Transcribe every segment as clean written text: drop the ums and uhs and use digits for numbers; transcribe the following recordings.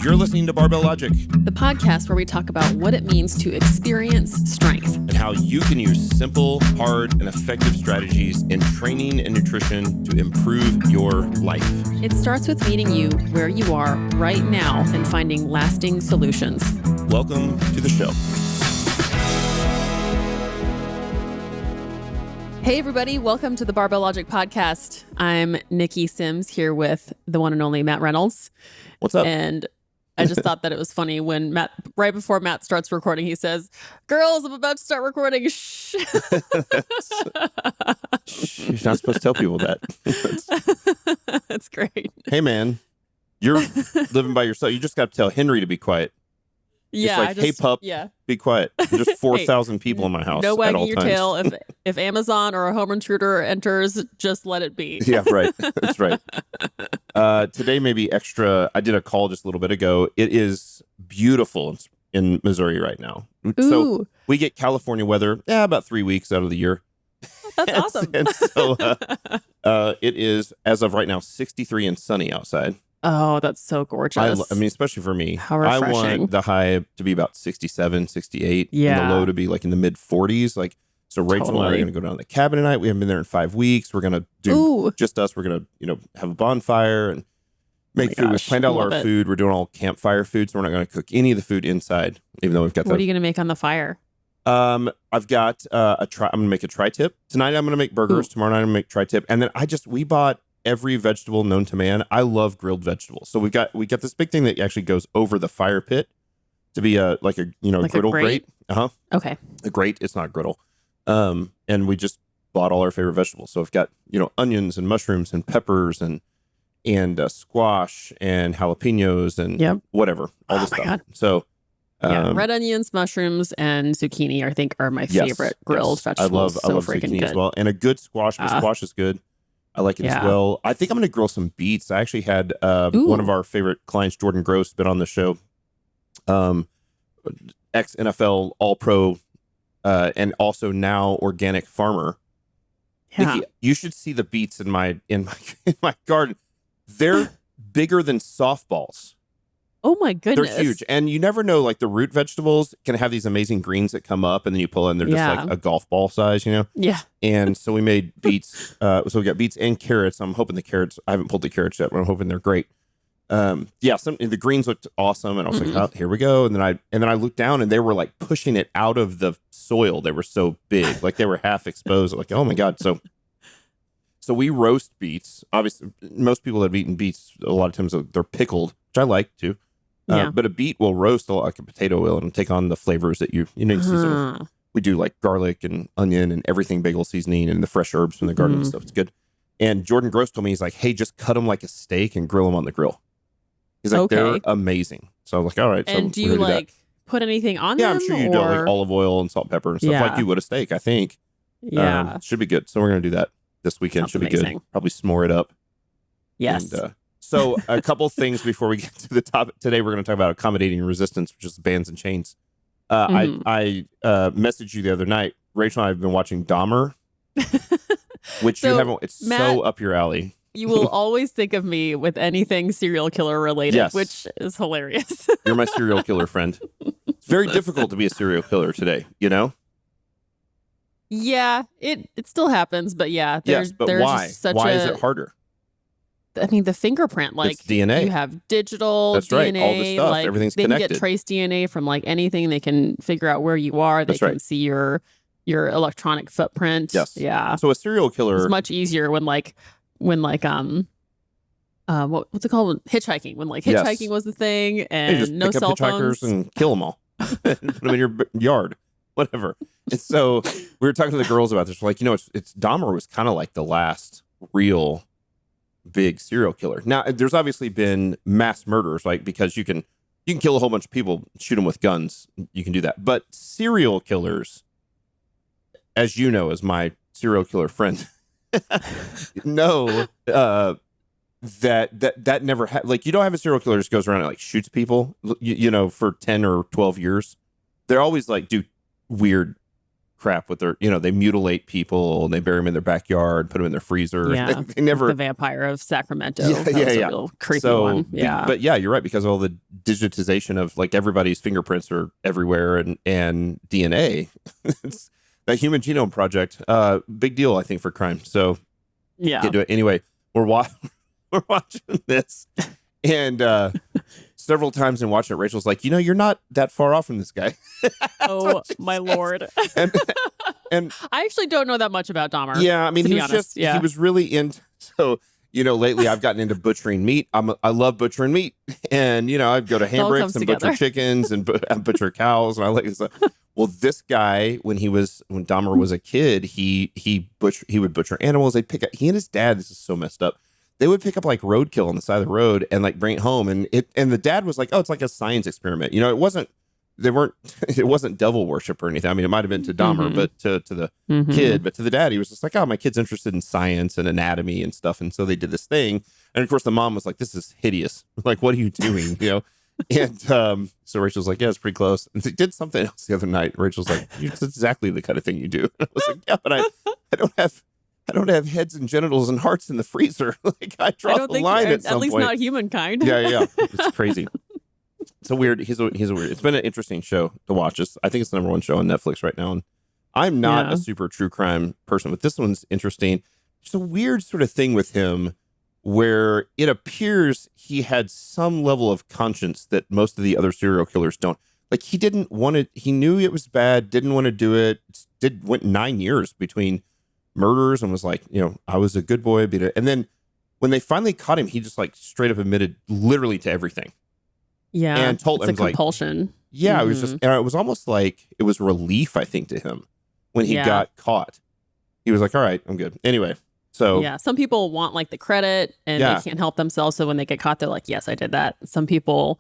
You're listening to Barbell Logic, the podcast where we talk about what it means to experience strength and how you can use simple, hard, and effective strategies in training and nutrition to improve your life. It starts with meeting you where you are right now and finding lasting solutions. Welcome to the show. Hey everybody, welcome to the Barbell Logic podcast. I'm Nikki Sims here with the one and only Matt Reynolds. What's up? And I just thought that it was funny when Matt, right before Matt starts recording, he says, "Girls, I'm about to start recording." Shh. You're not supposed to tell people that. That's great. Hey man, you're living by yourself. You just got to tell Henry to be quiet. Yeah. It's like, hey pup, be quiet. There's 4,000 people in my house. No at wagging all your times. tail. If Amazon or a home intruder enters, just let it be. Yeah, right. That's right. Today may be extra. I did a call just a little bit ago. It is beautiful in Missouri right now. Ooh. So we get California weather about 3 weeks out of the year. That's awesome. And so it is, as of right now, 63 and sunny outside. Oh, that's so gorgeous. I mean, especially for me. How refreshing. I want the high to be about 67, 68. Yeah. And the low to be like in the mid 40s. Like, so Rachel and I are going to go down to the cabin tonight. We haven't been there in 5 weeks. We're going to do just us. We're going to, have a bonfire and make food. We've planned out all our food. We're doing all campfire food. So we're not going to cook any of the food inside, even though we've got What are you going to make on the fire? I've got I'm going to make a tri-tip. Tonight I'm going to make burgers. Ooh. Tomorrow night I'm going to make tri-tip. And then we bought every vegetable known to man. I love grilled vegetables. So we got this big thing that actually goes over the fire pit to be like a griddle grate. Okay. A grate. It's not a griddle. And we just bought all our favorite vegetables. So we've got, onions and mushrooms and peppers and squash and jalapenos and whatever, all this stuff. God. So red onions, mushrooms, and zucchini, I think, are my favorite grilled vegetables. I love zucchini as well. And a good squash. Squash is good. I like it as well. I think I'm going to grill some beets. I actually had one of our favorite clients, Jordan Gross, been on the show. Ex-NFL All-Pro and also now organic farmer. Yeah. Nikki, you should see the beets in my garden. They're bigger than softballs. Oh my goodness. They're huge. And you never know, like the root vegetables can have these amazing greens that come up and then you pull in, they're just like a golf ball size, Yeah. And so we made beets. So we got beets and carrots. I'm hoping I haven't pulled the carrots yet, but I'm hoping they're great. The greens looked awesome. And I was like, oh, here we go. And then I looked down and they were like pushing it out of the soil. They were so big, like they were half exposed. Like, oh my God. So we roast beets. Obviously, most people that have eaten beets, a lot of times they're pickled, which I like too. But a beet will roast a lot like a potato will and take on the flavors that you season with. We do like garlic and onion and everything, bagel seasoning and the fresh herbs from the garden and stuff. It's good. And Jordan Gross told me, he's like, hey, just cut them like a steak and grill them on the grill. He's like, they're amazing. So I was like, all right. And do you put anything on them? Yeah, I'm sure you do like olive oil and salt, pepper and stuff like you would a steak, I think. Yeah. Should be good. So we're going to do that this weekend. Sounds should be amazing. good. Probably s'more it up. Yes. And, so a couple things before we get to the topic. Today, we're going to talk about accommodating resistance, which is bands and chains. I messaged you the other night. Rachel and I have been watching Dahmer, which you haven't. It's Matt, so up your alley. You will always think of me with anything serial killer related, which is hilarious. You're my serial killer friend. It's very difficult to be a serial killer today, Yeah, it still happens, but there's why? Just such why is it harder? I mean, the fingerprint, like it's DNA. You have digital That's DNA. Right. All this stuff, like, everything's they connected. Can get trace DNA from like anything. They can figure out where you are. They can see your electronic footprint. Yes. Yeah. So a serial killer is much easier when what's it called? Hitchhiking. When hitchhiking was the thing and just no pick cell up hitchhikers phones and kill them all, put them in your yard, whatever. And so we were talking to the girls about this. We're like, it's Dahmer was kind of like the last real big serial killer. Now, there's obviously been mass murders, like because you can kill a whole bunch of people, shoot them with guns. You can do that. But serial killers, as you know, as my serial killer friend, know that never like you don't have a serial killer just goes around and like shoots people, for 10 or 12 years. They're always like do weird crap with their, they mutilate people and they bury them in their backyard, put them in their freezer. Yeah, they never. The Vampire of Sacramento. Yeah. Real creepy one. Yeah, but you're right, because of all the digitization of like everybody's fingerprints are everywhere and DNA. It's that Human Genome Project, big deal, I think, for crime. So Yeah. get to it. Anyway, we're watching this, and several times in watching it, Rachel's like, you're not that far off from this guy. Oh my Lord. And I actually don't know that much about Dahmer. yeah, I mean, to he be was honest. he was really into, so, lately I've gotten into butchering meat. I love butchering meat. And, I'd go to Hambricks and butcher chickens and butcher cows. And I like this. Well, this guy, when Dahmer was a kid, he would butcher animals. He and his dad, this is so messed up. They would pick up like roadkill on the side of the road and like bring it home. And the dad was like, oh, it's like a science experiment. It wasn't devil worship or anything. I mean, it might have been to Dahmer, but to the kid, but to the dad, he was just like, oh, my kid's interested in science and anatomy and stuff. And so they did this thing. And of course the mom was like, this is hideous. Like, what are you doing? And so Rachel's like, yeah, it's pretty close. And they did something else the other night. Rachel's like, it's exactly the kind of thing you do. And I was like, yeah, but I don't have heads and genitals and hearts in the freezer. Like, I draw the line at some point. At least not humankind. Yeah. It's crazy. It's a weird. He's a weird. It's been an interesting show to watch. I think it's the #1 show on Netflix right now. And I'm not a super true crime person, but this one's interesting. It's a weird sort of thing with him where it appears he had some level of conscience that most of the other serial killers don't. Like, he didn't want to. He knew it was bad. Didn't want to do it. Went 9 years between murders and was like, I was a good boy. And then when they finally caught him, he just like straight up admitted literally to everything. Yeah, and told it's him a compulsion. It was just, and it was almost like it was relief, I think, to him when he got caught. He was like, "All right, I'm good." Anyway, so yeah, some people want like the credit, and they can't help themselves. So when they get caught, they're like, "Yes, I did that." Some people,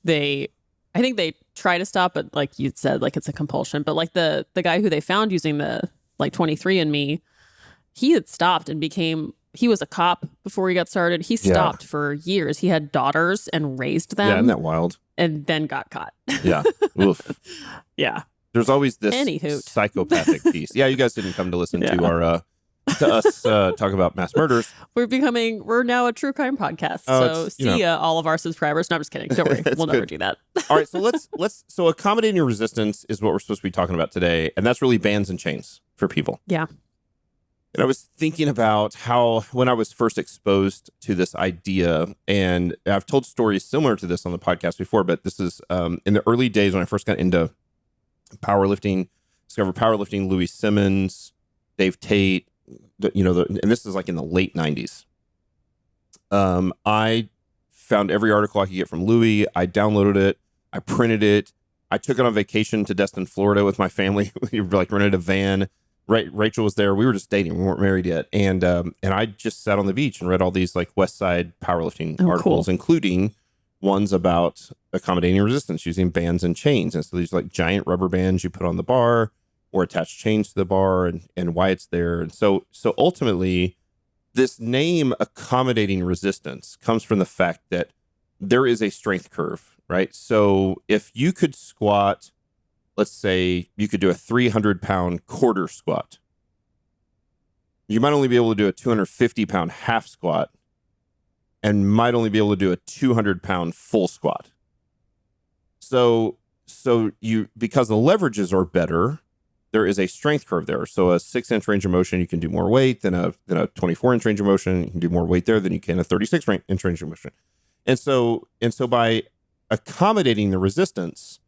I think they try to stop, but like you said, like it's a compulsion. But like the guy who they found using the like 23andMe, he had stopped and he was a cop before he got started. He stopped for years. He had daughters and raised them. Yeah, isn't that wild? And then got caught. Yeah. Oof. Yeah. There's always this psychopathic piece. Yeah, you guys didn't come to listen to our to us talk about mass murders. We're now a true crime podcast. So see ya, all of our subscribers. No, I'm just kidding. Don't worry. We'll never do that. All right, so so accommodating resistance is what we're supposed to be talking about today, and that's really bans and chains for people. Yeah. And I was thinking about how when I was first exposed to this idea, and I've told stories similar to this on the podcast before, but this is in the early days when I first got into powerlifting, discovered powerlifting, Louis Simmons, Dave Tate, and this is like in the late 90s. I found every article I could get from Louis. I downloaded it. I printed it. I took it on vacation to Destin, Florida with my family. We like rented a van. Rachel was there. We were just dating. We weren't married yet. And I just sat on the beach and read all these like West Side powerlifting articles, including ones about accommodating resistance using bands and chains. And so these like giant rubber bands you put on the bar or attach chains to the bar and why it's there. And so ultimately this name accommodating resistance comes from the fact that there is a strength curve, right? So if you could squat, let's say you could do a 300-pound quarter squat. You might only be able to do a 250-pound half squat and might only be able to do a 200-pound full squat. So because the leverages are better, there is a strength curve there. So a 6-inch range of motion, you can do more weight than a 24-inch range of motion. You can do more weight there than you can a 36-inch range of motion. And so by accommodating the resistance,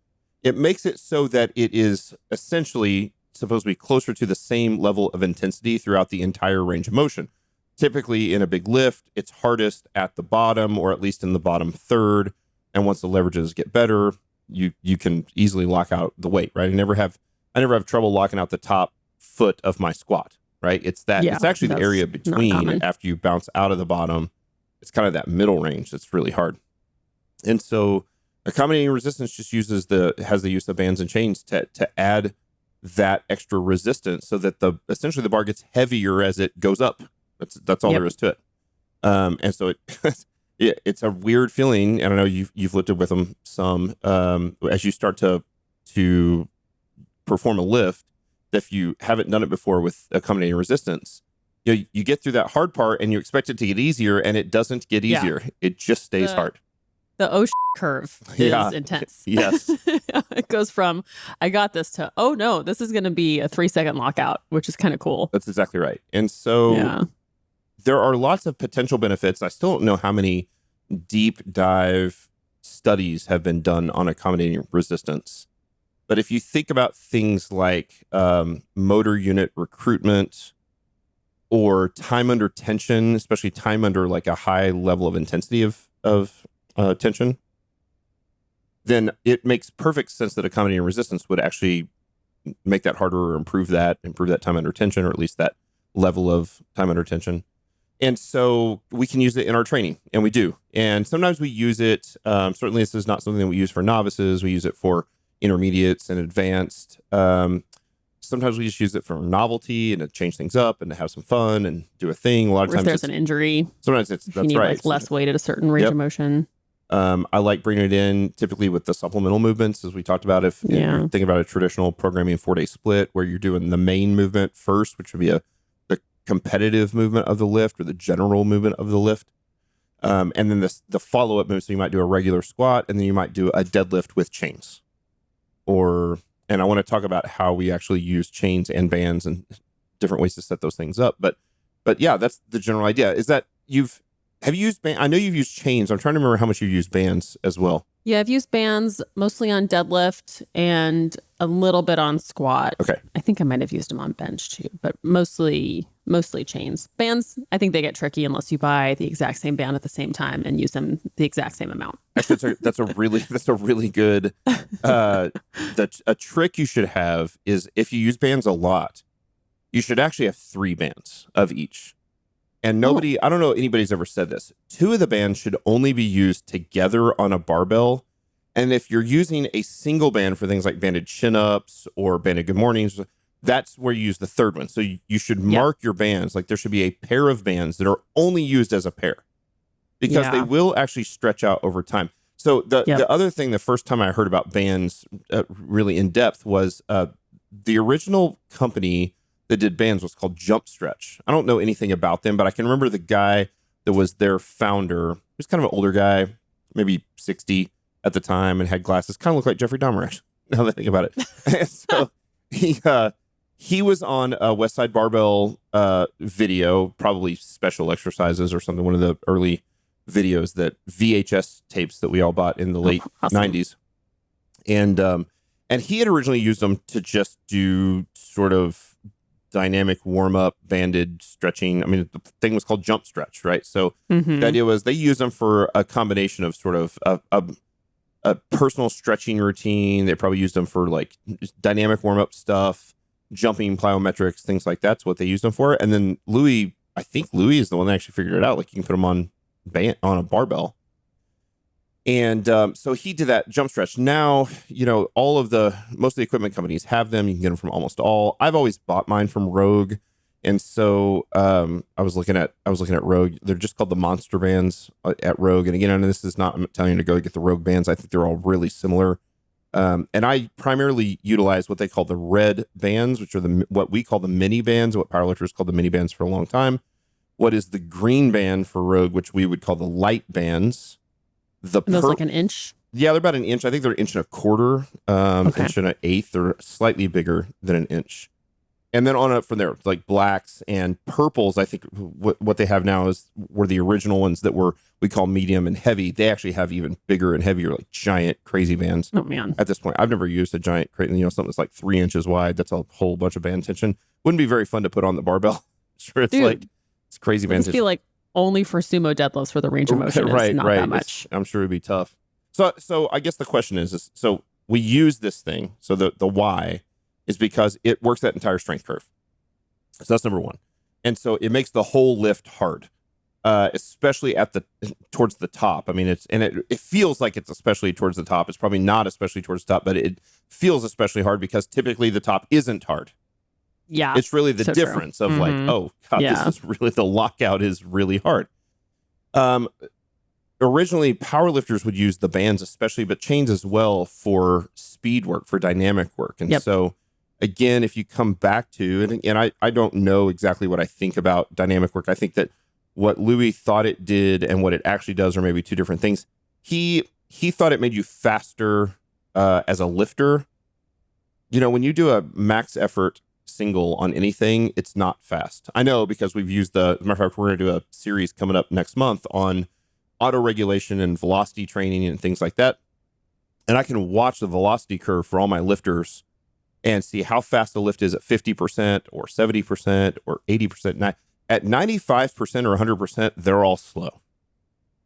it makes it so that it is essentially supposed to be closer to the same level of intensity throughout the entire range of motion. Typically in a big lift, it's hardest at the bottom or at least in the bottom third. And once the leverages get better, you can easily lock out the weight, right? I never have trouble locking out the top foot of my squat, right? It's actually the area between after you bounce out of the bottom. It's kind of that middle range that's really hard. And so accommodating resistance just has the use of bands and chains to add that extra resistance so that essentially the bar gets heavier as it goes up. That's all there is to it. And so it's a weird feeling. And I know you've lifted with them some, as you start to perform a lift, if you haven't done it before with accommodating resistance, you get through that hard part and you expect it to get easier and it doesn't get easier. It just stays hard. the curve is intense. Yes. It goes from, I got this to, oh no, this is going to be a 3-second lockout, which is kind of cool. That's exactly right. And so there are lots of potential benefits. I still don't know how many deep dive studies have been done on accommodating resistance. But if you think about things like motor unit recruitment or time under tension, especially time under like a high level of intensity of tension, then it makes perfect sense that accommodating resistance would actually make that harder or improve that time under tension, or at least that level of time under tension. And so we can use it in our training, and we do. And sometimes we use it. Certainly, this is not something that we use for novices. We use it for intermediates and advanced. Sometimes we just use it for novelty and to change things up and to have some fun and do a thing. A lot of times, if there's an injury, sometimes that's you need right. Like less weight at a certain range of motion. I like bringing it in typically with the supplemental movements, as we talked about. If you're thinking about a traditional programming 4-day split where you're doing the main movement first, which would be the competitive movement of the lift or the general movement of the lift. And then the follow-up movement. So you might do a regular squat and then you might do a deadlift with chains. And I want to talk about how we actually use chains and bands and different ways to set those things up. But yeah, that's the general idea. Is that have you used I know you've used chains. I'm trying to remember how much you've used bands as well. Yeah, I've used bands mostly on deadlift and a little bit on squat. Okay. I think I might have used them on bench too, but mostly chains. Bands, I think they get tricky unless you buy the exact same band at the same time and use them the exact same amount. Actually, that's a really good a trick you should have is if you use bands a lot, you should actually have 3 bands of each. And I don't know anybody's ever said this. 2 of the bands should only be used together on a barbell. And if you're using a single band for things like banded chin-ups or banded good mornings, that's where you use the 3rd one. So you should mark your bands. Like there should be a pair of bands that are only used as a pair because they will actually stretch out over time. So the other thing, the first time I heard about bands really in depth was the original company that did bands was called Jump Stretch. I don't know anything about them, but I can remember the guy that was their founder. He was kind of an older guy, maybe 60 at the time, and had glasses. Kind of looked like Jeffrey Dahmer, actually, now that I think about it. And so he was on a West Side Barbell video, probably special exercises or something, one of the early videos, that VHS tapes that we all bought in the late 90s. And he had originally used them to just do sort of dynamic warm-up banded stretching. I mean, the thing was called Jump Stretch, right? So the idea was they used them for a combination of sort of a personal stretching routine. They probably used them for like dynamic warm-up stuff, jumping, plyometrics, things like that's what they used them for. And then I think Louis is the one that actually figured it out. Like you can put them on a barbell. And so he did that Jump Stretch. Now, most of the equipment companies have them. You can get them from almost all. I've always bought mine from Rogue. And so I was looking at Rogue. They're just called the Monster Bands at Rogue. And again, I know this is not, I'm telling you to go get the Rogue bands. I think they're all really similar. And I primarily utilize what they call the red bands, which are what we call the mini bands, what powerlifters called the mini bands for a long time. What is the green band for Rogue, which we would call the light bands. Those like an inch? Yeah, they're about an inch. I think they're an inch and a quarter, inch and an eighth. They're slightly bigger than an inch. And then on up from there, like blacks and purples, I think what they have now were the original ones that we call medium and heavy. They actually have even bigger and heavier, like giant crazy bands. Oh, man. At this point, I've never used a giant, something that's like 3 inches wide. That's a whole bunch of band tension. Wouldn't be very fun to put on the barbell. Sure, it's crazy band tension. I feel like only for sumo deadlifts for the range of motion is not that much. I'm sure it'd be tough. So I guess the question is so we use this thing. So the why is because it works that entire strength curve. So that's number one. And so it makes the whole lift hard, especially towards the top. I mean, it feels like it's especially towards the top. It's probably not especially towards the top, but it feels especially hard because typically the top isn't hard. Yeah. It's really the difference of like, oh God, this is really, the lockout is really hard. Originally, powerlifters would use the bands especially, but chains as well for speed work, for dynamic work. And so again, if you come back to, and I don't know exactly what I think about dynamic work. I think that what Louis thought it did and what it actually does are maybe two different things. he thought it made you faster as a lifter. You know, when you do a max effort single on anything, it's not fast. I know, because we've used as a matter of fact, we're going to do a series coming up next month on auto regulation and velocity training and things like that. And I can watch the velocity curve for all my lifters and see how fast the lift is at 50% or 70% or 80%. At 95% or 100%, they're all slow.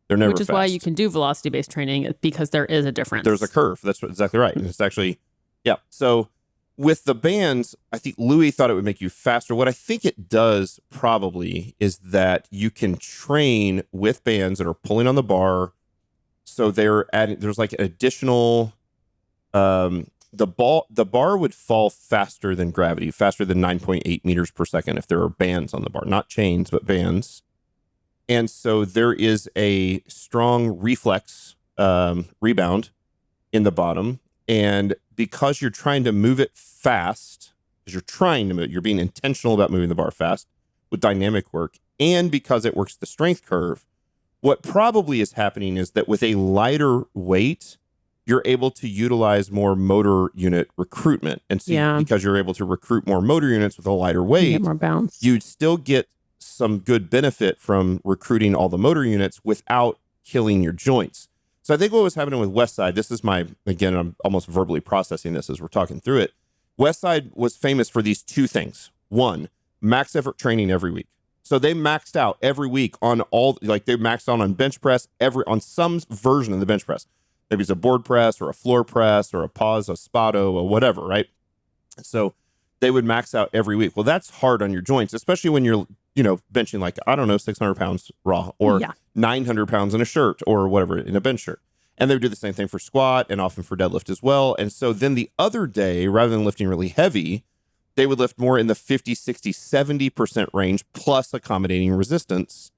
They're never Which is fast. why you can do velocity-based training, because there is a difference. There's a curve. That's exactly right. And it's actually, yeah. So with the bands, I think Louis thought it would make you faster. What I think it does probably is that you can train with bands that are pulling on the bar. So they're adding, there's like additional, the bar would fall faster than gravity, faster than 9.8 meters per second if there are bands on the bar, not chains, but bands. And so there is a strong reflex rebound in the bottom. And because you're trying to move it fast, because you're trying to move, you're being intentional about moving the bar fast with dynamic work, and because it works the strength curve, what probably is happening is that with a lighter weight, you're able to utilize more motor unit recruitment. And so because you're able to recruit more motor units with a lighter weight, you get more bounce. You'd still get some good benefit from recruiting all the motor units without killing your joints. So I think what was happening with Westside, this is again, I'm almost verbally processing this as we're talking through it. Westside was famous for these two things. One, max effort training every week. So they maxed out every week on they maxed out on bench press, on some version of the bench press. Maybe it's a board press or a floor press or a pause, a Spado or whatever, right? So they would max out every week. Well, that's hard on your joints, especially when you're, benching 600 pounds raw or 900 pounds in a shirt or whatever, in a bench shirt. And they would do the same thing for squat and often for deadlift as well. And so then the other day, rather than lifting really heavy, they would lift more in the 50, 60, 70% range plus accommodating resistance.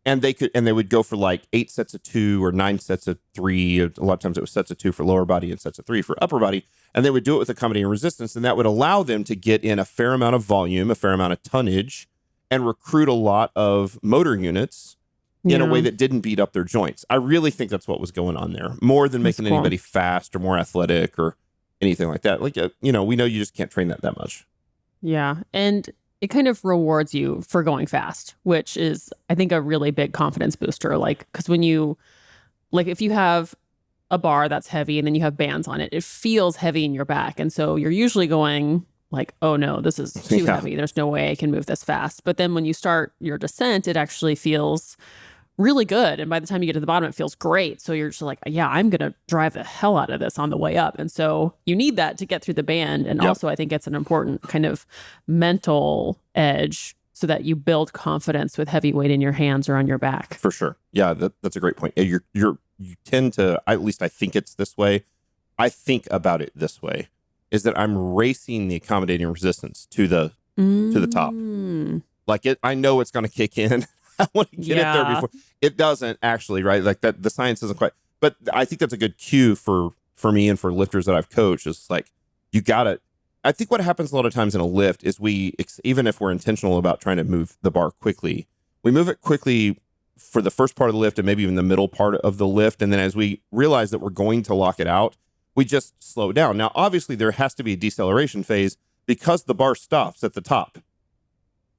And they would go for like 8 sets of 2 or 9 sets of 3. A lot of times it was sets of 2 for lower body and sets of 3 for upper body. And they would do it with accommodating resistance. And that would allow them to get in a fair amount of volume, a fair amount of tonnage, and recruit a lot of motor units in a way that didn't beat up their joints. I really think that's what was going on there, more than making anybody fast or more athletic or anything like that. Like, we know you just can't train that much. Yeah. And it kind of rewards you for going fast, which is, I think, a really big confidence booster. Like, because when if you have a bar that's heavy and then you have bands on it, it feels heavy in your back. And so you're usually going like, oh no, this is too heavy. There's no way I can move this fast. But then when you start your descent, it actually feels really good. And by the time you get to the bottom, it feels great. So you're just like, yeah, I'm going to drive the hell out of this on the way up. And so you need that to get through the band. And also I think it's an important kind of mental edge so that you build confidence with heavy weight in your hands or on your back. For sure. Yeah, that's a great point. You tend to, at least I think it's this way. I think about it this way, is that I'm racing the accommodating resistance to the top. Like I know it's going to kick in. I want to get it there before it doesn't actually, right? Like that, the science isn't quite, but I think that's a good cue for me and for lifters that I've coached. Is like, you got to, I think what happens a lot of times in a lift is even if we're intentional about trying to move the bar quickly, we move it quickly for the first part of the lift and maybe even the middle part of the lift. And then as we realize that we're going to lock it out, we just slow down. Now, obviously there has to be a deceleration phase because the bar stops at the top.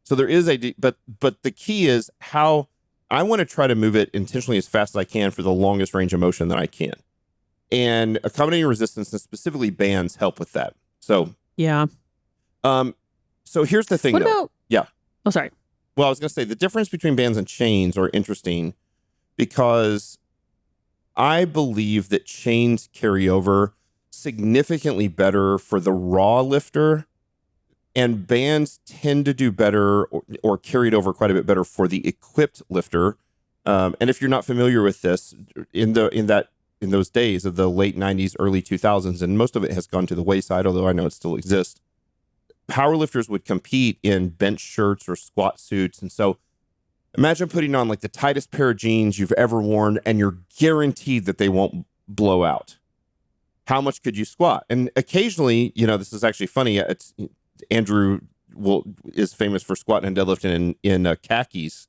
So there is but the key is how I want to try to move it intentionally as fast as I can for the longest range of motion that I can. And accommodating resistance and specifically bands help with that. So, so here's the thing. What about? Yeah. Oh, sorry. Well, I was going to say the difference between bands and chains are interesting because I believe that chains carry over significantly better for the raw lifter, and bands tend to do better or carried over quite a bit better for the equipped lifter. And if you're not familiar with this, in those days of the late 90s, early 2000s, and most of it has gone to the wayside, although I know it still exists, powerlifters would compete in bench shirts or squat suits. And so imagine putting on like the tightest pair of jeans you've ever worn, and you're guaranteed that they won't blow out. How much could you squat? And occasionally, this is actually funny. Andrew is famous for squatting and deadlifting in khakis,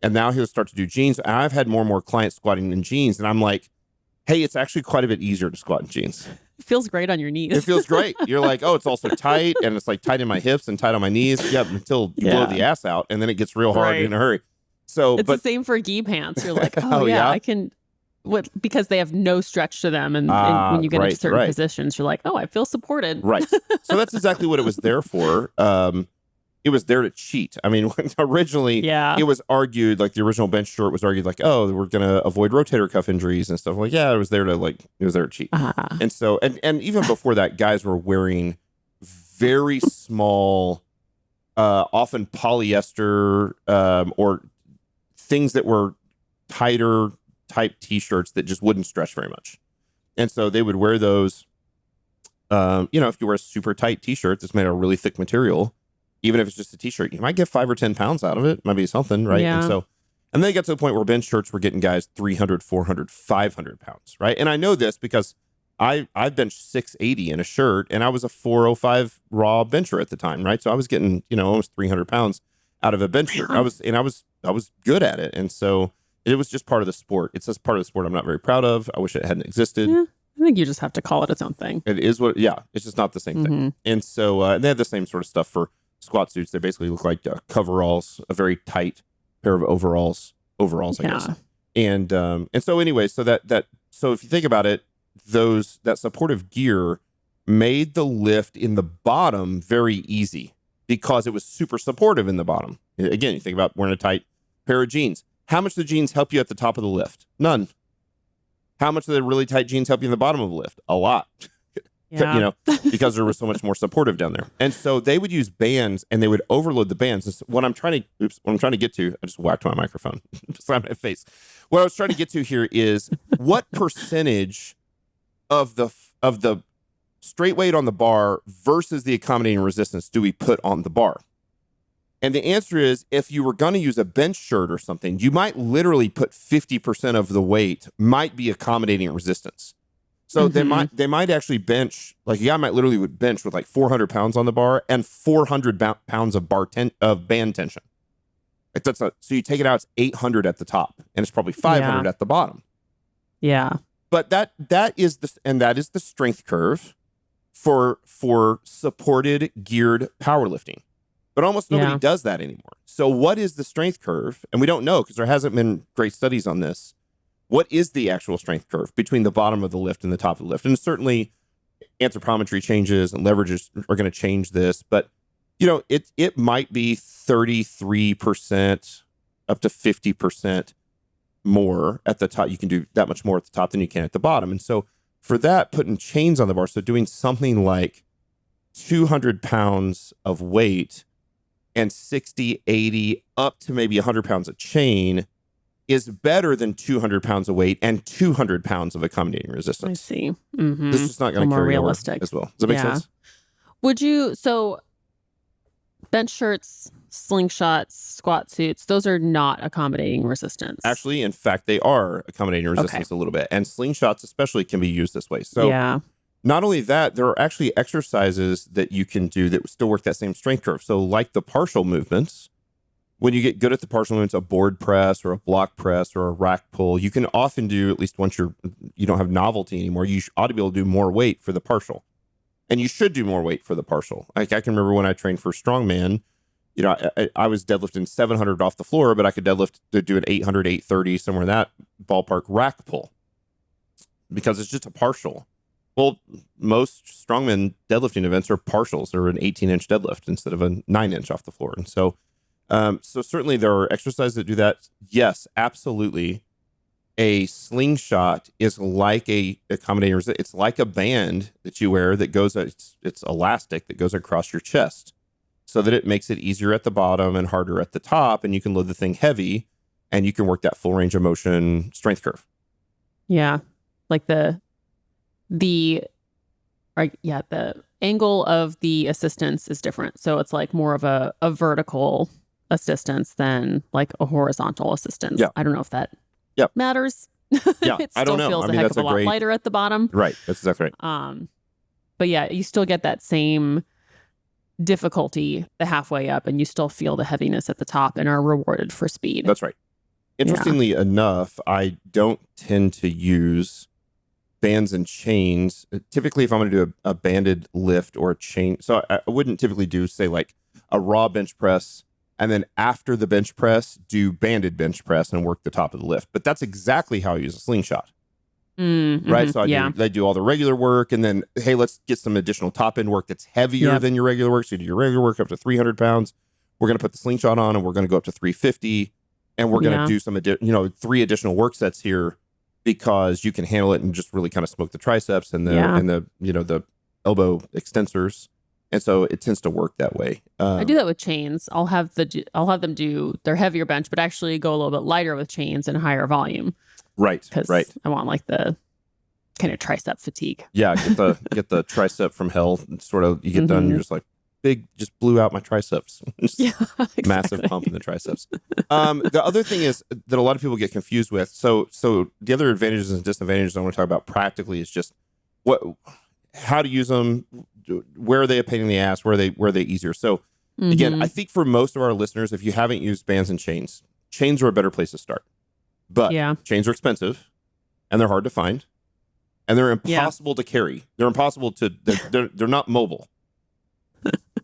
and now he'll start to do jeans. And I've had more and more clients squatting in jeans, and I'm like, hey, it's actually quite a bit easier to squat in jeans. It feels great on your knees. It feels great. You're like, oh, it's also tight, and it's like tight in my hips and tight on my knees. Yeah, until you blow the ass out, and then it gets real hard in a hurry. So it's the same for gi pants. You're like, oh, yeah, I can. Because they have no stretch to them, and when you get into certain positions, you're like, oh, I feel supported. Right. So that's exactly what it was there for. It was there to cheat. I mean, originally, it was argued, like the original bench short was argued like, oh, we're going to avoid rotator cuff injuries and stuff. Like, yeah, it was there to cheat. And so, and even before that, guys were wearing very small, often polyester or things that were tighter type t-shirts that just wouldn't stretch very much. And so they would wear those, if you wear a super tight t-shirt that's made of a really thick material, even if it's just a t-shirt, you might get 5 or 10 pounds out of it. Might be something, right? Yeah. And then they got to the point where bench shirts were getting guys 300, 400, 500 pounds, right? And I know this because I benched 680 in a shirt, and I was a 405 raw bencher at the time, right? So I was getting, almost 300 pounds out of a bench shirt. I was good at it. And so it was just part of the sport. It's just part of the sport I'm not very proud of. I wish it hadn't existed. Yeah, I think you just have to call it its own thing. It is it's just not the same thing. And so they had the same sort of stuff for squat suits. They basically look like coveralls, a very tight pair of overalls, I guess. And so anyway, so so if you think about it, that supportive gear made the lift in the bottom very easy because it was super supportive in the bottom. Again, you think about wearing a tight pair of jeans. How much do the jeans help you at the top of the lift? None. How much do the really tight jeans help you in the bottom of the lift? A lot. Yeah. Because there was so much more supportive down there. And so they would use bands, and they would overload the bands. What I'm trying to get to, I just whacked my microphone beside my face. What I was trying to get to here is what percentage of the straight weight on the bar versus the accommodating resistance do we put on the bar? And the answer is, if you were going to use a bench shirt or something, you might literally put 50% of the weight might be accommodating resistance. So they might actually bench, like a guy might literally would bench with like 400 pounds on the bar and 400 pounds of band tension. So you take it out, it's 800 at the top, and it's probably 500 at the bottom. Yeah. But that is the strength curve for supported geared powerlifting. But almost nobody does that anymore. So what is the strength curve? And we don't know because there hasn't been great studies on this. What is the actual strength curve between the bottom of the lift and the top of the lift? And certainly anthropometry changes and leverages are going to change this. But, it might be 33% up to 50% more at the top. You can do that much more at the top than you can at the bottom. And so for that, putting chains on the bar, so doing something like 200 pounds of weight and 60, 80, up to maybe 100 pounds of chain is better than 200 pounds of weight and 200 pounds of accommodating resistance. I see. Mm-hmm. This is not going to carry realistic over as well. Does that make sense? So bench shirts, slingshots, squat suits, those are not accommodating resistance. Actually, in fact, they are accommodating resistance a little bit. And slingshots especially can be used this way. So not only that, there are actually exercises that you can do that still work that same strength curve. So like the partial movements, when you get good at the partial movements, a board press or a block press or a rack pull, you can often do, at least once you don't have novelty anymore, you ought to be able to do more weight for the partial. And you should do more weight for the partial. Like I can remember when I trained for strongman, I was deadlifting 700 off the floor, but I could deadlift to do an 800, 830, somewhere in that ballpark rack pull because it's just a partial. Well, most strongman deadlifting events are partials. They're an 18-inch deadlift instead of a 9-inch off the floor. And so certainly there are exercises that do that. Yes, absolutely. A slingshot is like a accommodating. It's like a band that you wear that goes. It's elastic that goes across your chest, so that it makes it easier at the bottom and harder at the top, and you can load the thing heavy, and you can work that full range of motion strength curve. Yeah, like the angle of the assistance is different, so it's like more of a vertical assistance than like a horizontal assistance. Yeah. I don't know if that matters. Yeah, it still I don't know. feels a heck of a lot lighter at the bottom. Right, that's exactly right. But yeah, you still get that same difficulty the halfway up, and you still feel the heaviness at the top and are rewarded for speed. That's right. Interestingly enough, I don't tend to use bands and chains, typically if I'm going to do a banded lift or a chain, so I wouldn't typically do, say, like a raw bench press, and then after the bench press, do banded bench press and work the top of the lift. But that's exactly how I use a slingshot. Right. So I do all the regular work, and then, hey, let's get some additional top end work that's heavier than your regular work. So you do your regular work up to 300 pounds. We're going to put the slingshot on, and we're going to go up to 350, and we're going to do some, 3 additional work sets here, because you can handle it and just really kind of smoke the triceps and the elbow extensors. And so it tends to work that way. I do that with chains. I'll have them do their heavier bench, but actually go a little bit lighter with chains and higher volume. Right. Because I want like the kind of tricep fatigue. Yeah. Get the tricep from hell. Sort of, you get done, you're just like, just blew out my triceps. Exactly. Massive pump in the triceps. The other thing is that a lot of people get confused with. So the other advantages and disadvantages I want to talk about practically is just how to use them. Where are they a pain in the ass? Where are they easier? So again, I think for most of our listeners, if you haven't used bands and chains are a better place to start. But chains are expensive, and they're hard to find, and they're impossible to carry. They're impossible to. They're not mobile.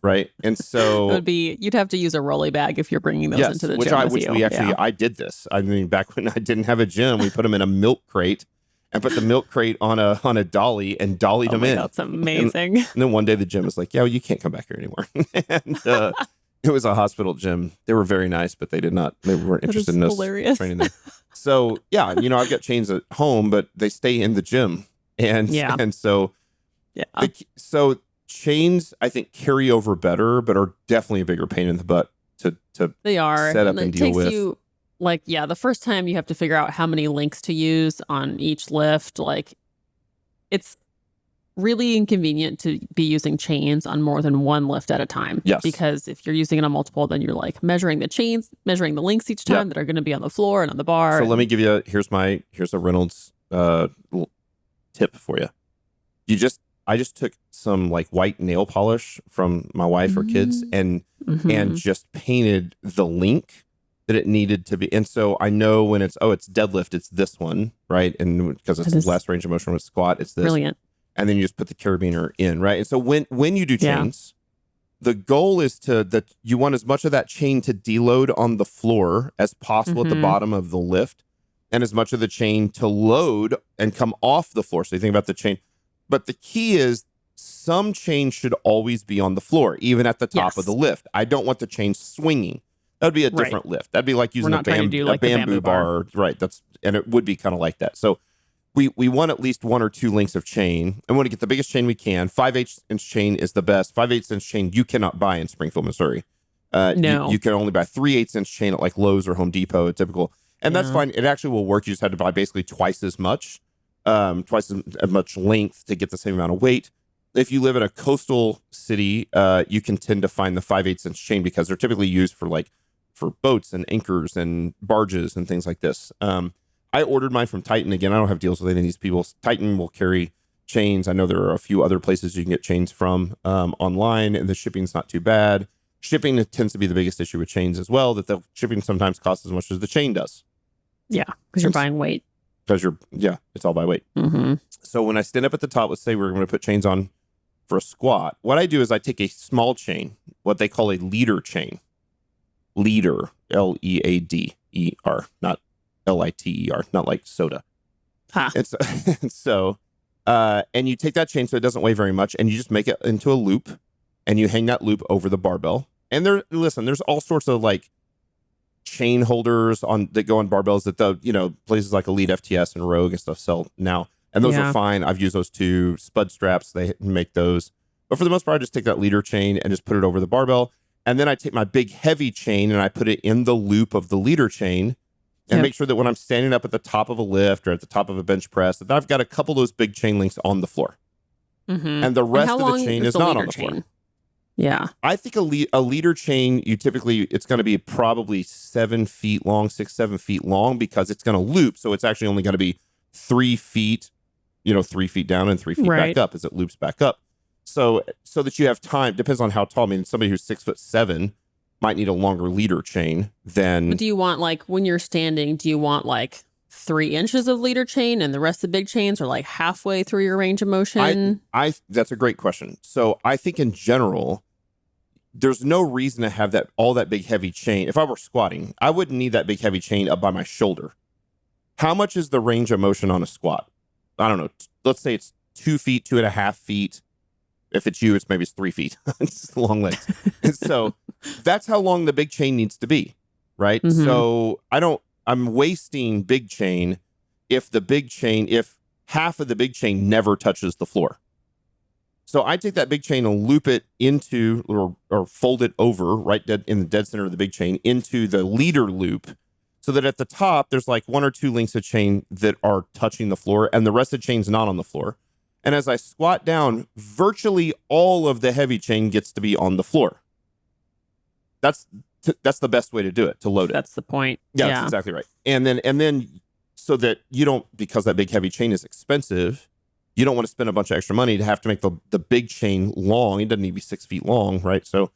Right. And so you'd have to use a rolly bag if you're bringing those into the gym. I did this. I mean, back when I didn't have a gym, we put them in a milk crate and put the milk crate on a dolly and dollied them in. That's amazing. And then one day the gym was like, yeah, well, you can't come back here anymore. And it was a hospital gym. They were very nice, but they weren't interested in us training them. So yeah, I've got chains at home, but they stay in the gym. And so chains, I think, carry over better, but are definitely a bigger pain in the butt to set up and deal with. The first time you have to figure out how many links to use on each lift. Like, it's really inconvenient to be using chains on more than one lift at a time. Yes. Because if you're using it on multiple, then you're like measuring the links each time that are going to be on the floor and on the bar. So let me give you here's a Reynolds little tip for you. I just took some like white nail polish from my wife or kids and just painted the link that it needed to be. And so I know when it's deadlift, it's this one, right? And because it's less range of motion with squat, it's this. Brilliant. And then you just put the carabiner in, right? And so when you do chains, the goal is that you want as much of that chain to deload on the floor as possible at the bottom of the lift, and as much of the chain to load and come off the floor. So you think about the chain. But the key is some chain should always be on the floor, even at the top of the lift. I don't want the chain swinging. That would be a different lift. That'd be like using a bamboo bar. Right. And it would be kind of like that. So we want at least 1 or 2 links of chain. I want to get the biggest chain we can. 5/8-inch chain is the best. 5/8-inch chain you cannot buy in Springfield, Missouri. No. You can only buy 3/8-inch chain at like Lowe's or Home Depot, typical. And that's fine. It actually will work. You just have to buy basically twice as much length to get the same amount of weight. If you live in a coastal city, you can tend to find the 5/8-inch chain because they're typically used for boats and anchors and barges and things like this. I ordered mine from Titan. Again, I don't have deals with any of these people. Titan will carry chains. I know there are a few other places you can get chains from online, and the shipping's not too bad. Shipping tends to be the biggest issue with chains as well, that the shipping sometimes costs as much as the chain does. Yeah, because you're buying weight. Because it's all by weight. So when I stand up at the top, let's say we're going to put chains on for a squat. What I do is I take a small chain, what they call a leader chain. Leader, Leader, not Liter, not like soda. And you take that chain so it doesn't weigh very much, and you just make it into a loop, and you hang that loop over the barbell. And there's all sorts of like chain holders that go on barbells that places like Elite FTS and Rogue and stuff sell now, and those are fine. I've used those too. Spud straps, they make those, but for the most part I just take that leader chain and just put it over the barbell, and then I take my big heavy chain and I put it in the loop of the leader chain and make sure that when I'm standing up at the top of a lift or at the top of a bench press, that I've got a couple of those big chain links on the floor, and the rest of the chain is not on the floor. Yeah. I think a leader chain, it's going to be probably 7 feet long, 6-7 feet long, because it's going to loop. So it's actually only going to be 3 feet, 3 feet down and 3 feet back up as it loops back up. So that you have time, depends on how tall. I mean, somebody who's 6'7" might need a longer leader chain than. But do you want, like, when you're standing, do you want like 3 inches of leader chain and the rest of the big chains are like halfway through your range of motion? That's a great question. So I think in general, there's no reason to have all that big heavy chain. If I were squatting, I wouldn't need that big heavy chain up by my shoulder. How much is the range of motion on a squat? I don't know. Let's say it's 2 feet, 2.5 feet. If it's you, it's 3 feet. It's long legs. And so that's how long the big chain needs to be, right? Mm-hmm. So I'm wasting big chain if half of the big chain never touches the floor. So I take that big chain and loop it into or fold it over right in the dead center of the big chain into the leader loop, so that at the top there's like 1 or 2 links of chain that are touching the floor and the rest of the chain's not on the floor. And as I squat down, virtually all of the heavy chain gets to be on the floor. That's the best way to do it, to load it. That's the point. Yeah, that's exactly right. And then so that you don't, because that big heavy chain is expensive, you don't want to spend a bunch of extra money to have to make the big chain long. It doesn't need to be 6 feet long, right? So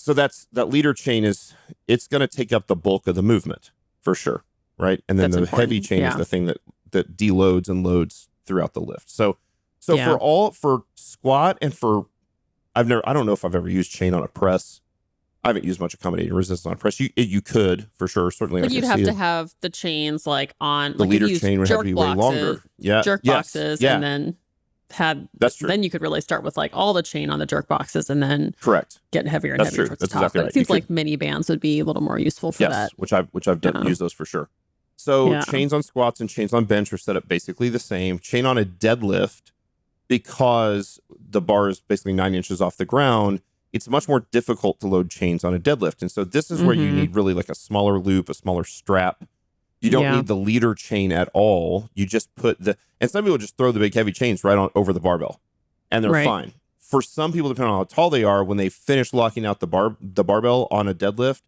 that leader chain it's going to take up the bulk of the movement for sure, right? And then the heavy chain is the thing that deloads and loads throughout the lift. So for squat and I don't know if I've ever used chain on a press. I haven't used much accommodating resistance on a press. You could for sure, certainly. But you'd have to have the chains like on the leader chain would have to be way longer. Yeah, jerk boxes, and then that's true. Then you could really start with like all the chain on the jerk boxes, and then correct get heavier and that's heavier true. towards the That's top. exactly But right. it seems like mini bands would be a little more useful for that. Which I've done use those for sure. So chains on squats and chains on bench are set up basically the same. Chain on a deadlift, because the bar is basically 9 inches off the ground, it's much more difficult to load chains on a deadlift. And so this is where you need really like a smaller loop, a smaller strap. You don't need the leader chain at all. You just put and some people just throw the big heavy chains right on over the barbell and they're fine. For some people, depending on how tall they are, when they finish locking out the barbell on a deadlift,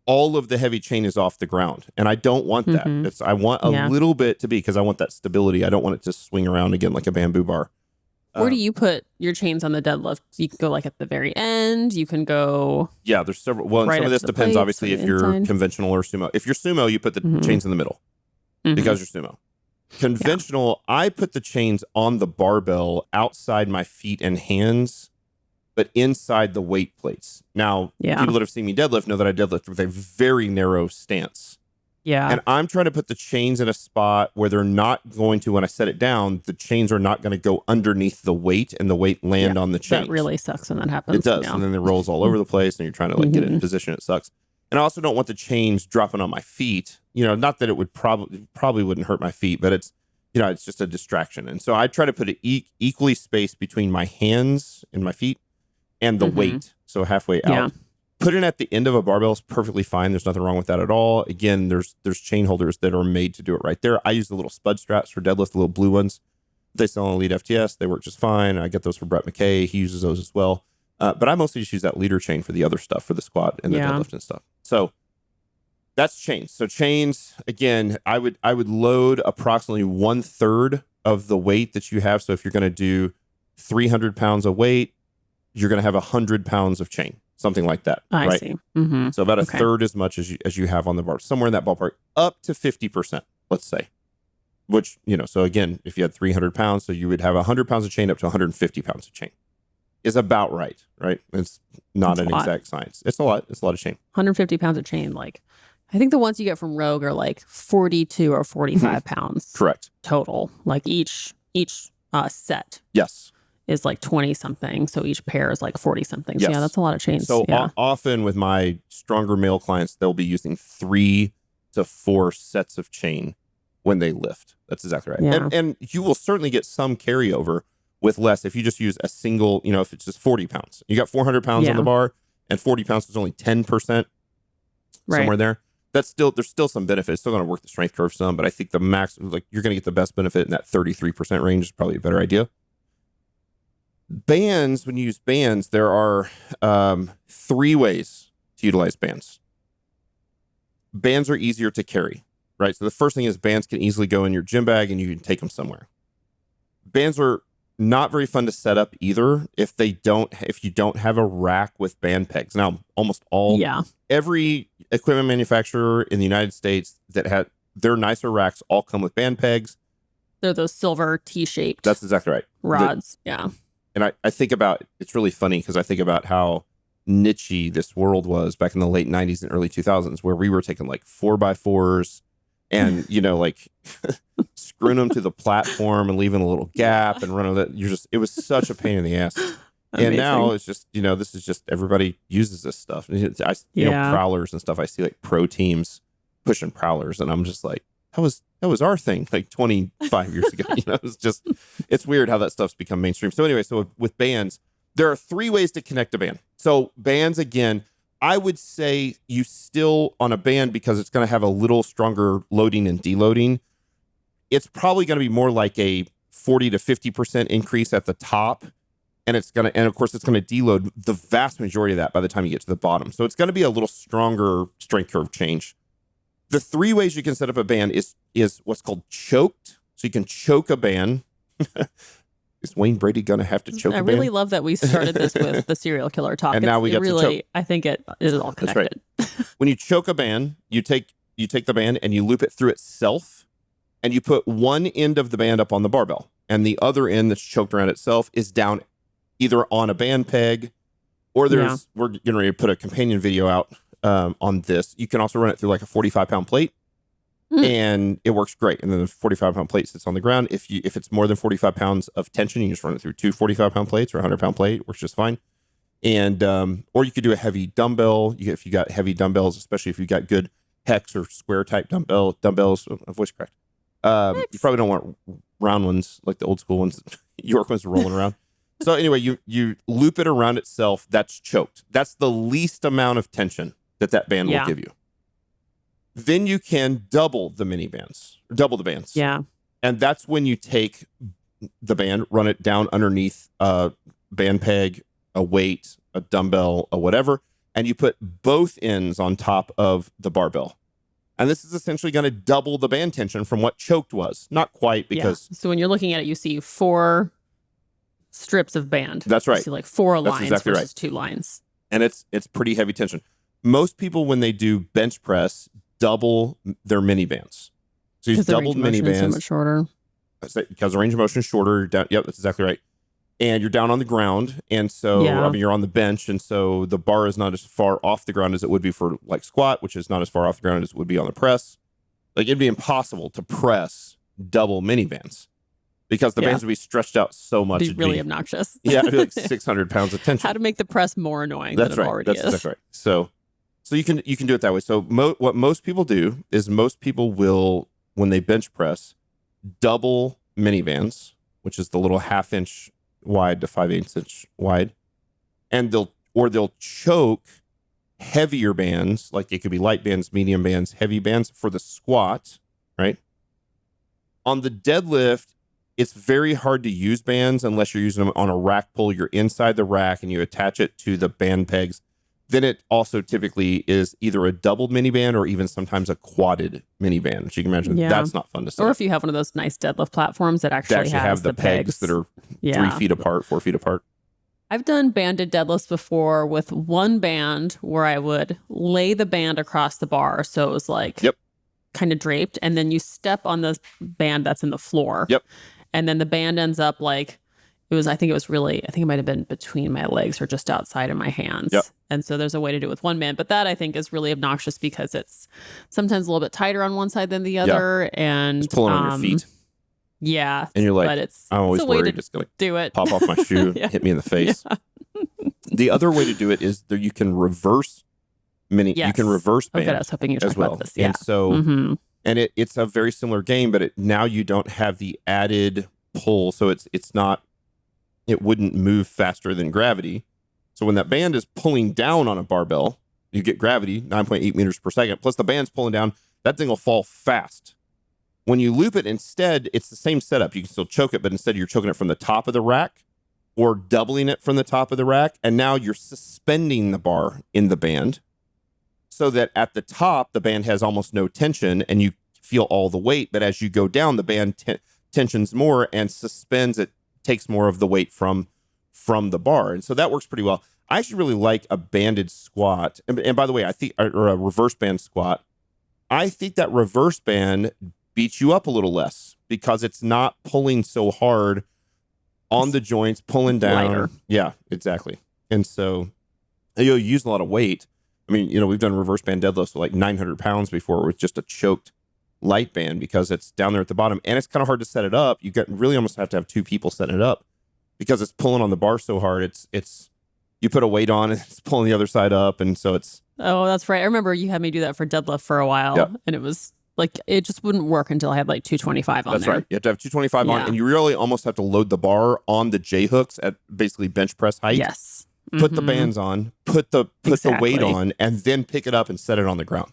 all of the heavy chain is off the ground. And I don't want that. I want a little bit to be, because I want that stability. I don't want it to swing around again like a bamboo bar. Where do you put your chains on the deadlift? You can go like at the very end. You can go. Yeah, there's several. Well, and some of this depends, obviously, if you're conventional or sumo. If you're sumo, you put the chains in the middle because you're sumo. Conventional, I put the chains on the barbell outside my feet and hands, but inside the weight plates. Now, people that have seen me deadlift know that I deadlift with a very narrow stance. Yeah. And I'm trying to put the chains in a spot where they're not going to, when I set it down, the chains are not going to go underneath the weight and the weight land on the chains. That really sucks when that happens. It does. And then it rolls all over the place and you're trying to like get it in position. It sucks. And I also don't want the chains dropping on my feet. Not that it would probably wouldn't hurt my feet, but it's just a distraction. And so I try to put it equally spaced between my hands and my feet and the weight. So halfway out. Yeah. Putting it at the end of a barbell is perfectly fine. There's nothing wrong with that at all. Again, there's chain holders that are made to do it right there. I use the little spud straps for deadlift, the little blue ones. They sell on Elite FTS. They work just fine. I get those for Brett McKay. He uses those as well. But I mostly just use that leader chain for the other stuff, for the squat and the deadlift and stuff. So that's chains. So chains, again, I would load approximately 1/3 of the weight that you have. So if you're going to do 300 pounds of weight, you're going to have 100 pounds of chain. Something like that. I see. Mm-hmm. So about a third as much as you have on the bar, somewhere in that ballpark, up to 50%, let's say. Which, so again, if you had 300 pounds, so you would have 100 pounds of chain up to 150 pounds of chain. Is about right? It's not an exact science. It's a lot. It's a lot of chain. 150 pounds of chain. Like, I think the ones you get from Rogue are like 42 or 45 pounds. Correct. Total. Like each set. Yes. Is like 20 something. So each pair is like 40 something. So yes. That's a lot of chains. So often with my stronger male clients, they'll be using 3 to 4 sets of chain when they lift. That's exactly right. Yeah. And you will certainly get some carryover with less if you just use a single, if it's just 40 pounds. You got 400 pounds on the bar and 40 pounds is only 10% somewhere there. There's still some benefit. It's still going to work the strength curve some, but I think the max, like you're going to get the best benefit in that 33% range is probably a better idea. Bands, when you use bands, there are 3 ways to utilize bands. Bands are easier to carry, right? So the first thing is bands can easily go in your gym bag and you can take them somewhere. Bands are not very fun to set up either if you don't have a rack with band pegs. Now, almost every equipment manufacturer in the United States that their nicer racks all come with band pegs. They're those silver T-shaped. That's exactly right. Rods. Yeah. And I think about, it's really funny because I think about how niche-y this world was back in the late 90s and early 2000s, where we were taking like 4x4s and, like screwing them to the platform and leaving a little gap and running that. It was such a pain in the ass. Amazing. And now it's just, this is just, everybody uses this stuff. Prowlers and stuff. I see like pro teams pushing prowlers and I'm just like, that was our thing like 25 years ago. It's weird how that stuff's become mainstream. So anyway, so with bands, there are 3 ways to connect a band. So bands, again, I would say you still on a band, because it's going to have a little stronger loading and deloading. It's probably going to be more like a 40 to 50% increase at the top. And of course it's going to deload the vast majority of that by the time you get to the bottom. So it's going to be a little stronger strength curve change. The 3 ways you can set up a band is what's called choked. So you can choke a band. Is Wayne Brady going to have to choke a band? I really love that we started this with the serial killer talk. And now we got to choke. I think it is all connected. That's right. When you choke a band, you take the band and you loop it through itself, and you put one end of the band up on the barbell, and the other end that's choked around itself is down either on a band peg, or we're getting ready to put a companion video out on this. You can also run it through like a 45-pound plate. And it works great. And then the 45-pound plate sits on the ground. If it's more than 45 pounds of tension, you just run it through 2 45-pound plates or a 100-pound plate. It works just fine. And or you could do a heavy dumbbell. If you got heavy dumbbells, especially if you got good hex or square type dumbbells. Voice cracked. You probably don't want round ones like the old school ones, York ones rolling around. So anyway, you loop it around itself. That's choked. That's the least amount of tension that band will give you. Then you can double the bands. Yeah. And that's when you take the band, run it down underneath a band peg, a weight, a dumbbell, or whatever, and you put both ends on top of the barbell. And this is essentially going to double the band tension from what choked was. Not quite, because... Yeah. So when you're looking at it, you see 4 strips of band. That's right. You see like 4 lines exactly versus right. 2 lines. And it's pretty heavy tension. Most people, when they do bench press, double their mini bands. So you doubled mini bands. So much shorter. Because the range of motion is shorter. Down, yep, that's exactly right. And you're down on the ground, and so you're on the bench, and so the bar is not as far off the ground as it would be for like squat, which is not as far off the ground as it would be on the press. Like it'd be impossible to press double mini bands because the bands would be stretched out so much. It'd be really obnoxious. Yeah, it'd be like 600 pounds of tension. How to make the press more annoying than it already is. That's exactly right. So you can do it that way. So what most people do is will, when they bench press, double mini bands, which is the little 1/2 inch wide to 5/8 inch wide, and they'll choke heavier bands, like it could be light bands, medium bands, heavy bands for the squat, right? On the deadlift, it's very hard to use bands unless you're using them on a rack pull. You're inside the rack and you attach it to the band pegs. Then it also typically is either a doubled mini band or even sometimes a quadded mini band, which you can imagine that's not fun to set. Or if you have one of those nice deadlift platforms that actually has have the pegs that are 3 feet apart, 4 feet apart. I've done banded deadlifts before with one band where I would lay the band across the bar. So it was like kind of draped. And then you step on the band that's in the floor. Yep. And then the band ends up like, I think it might have been between my legs or just outside of my hands. Yep. And so there's a way to do it with one band, but that I think is really obnoxious because it's sometimes a little bit tighter on one side than the other. And it's pulling on your feet. Yeah. And you're like, but I'm always worried it's going to pop off my shoe, hit me in the face. Yeah. The other way to do it is that you can reverse you can reverse band I was hoping you were talking about this. Yeah. And so, and it's a very similar game, but now you don't have the added pull. So it wouldn't move faster than gravity. So when that band is pulling down on a barbell, you get gravity, 9.8 meters per second, plus the band's pulling down, that thing will fall fast. When you loop it instead, it's the same setup. You can still choke it, but instead you're choking it from the top of the rack or doubling it from the top of the rack. And now you're suspending the bar in the band so that at the top, the band has almost no tension and you feel all the weight. But as you go down, the band tensions more and suspends it, takes more of the weight from the bar. And so that works pretty well. I actually really like a banded squat. And by the way, I think, or a reverse band squat. I think that reverse band beats you up a little less because it's not pulling so hard on the joints, pulling down. Lighter. Yeah, exactly. And so you use a lot of weight. I mean, we've done reverse band deadlifts with like 900 pounds before with just a choked light band because it's down there at the bottom and it's kind of hard to set it up. You really almost have to have two people setting it up because it's pulling on the bar so hard. It's you put a weight on and it's pulling the other side up. And so it's. Oh, that's right. I remember you had me do that for deadlift for a while and it was like, it just wouldn't work until I had like 225 on there. That's right. You have to have 225 on and you really almost have to load the bar on the J hooks at basically bench press height. Yes. Put the bands on, put the weight on, and then pick it up and set it on the ground.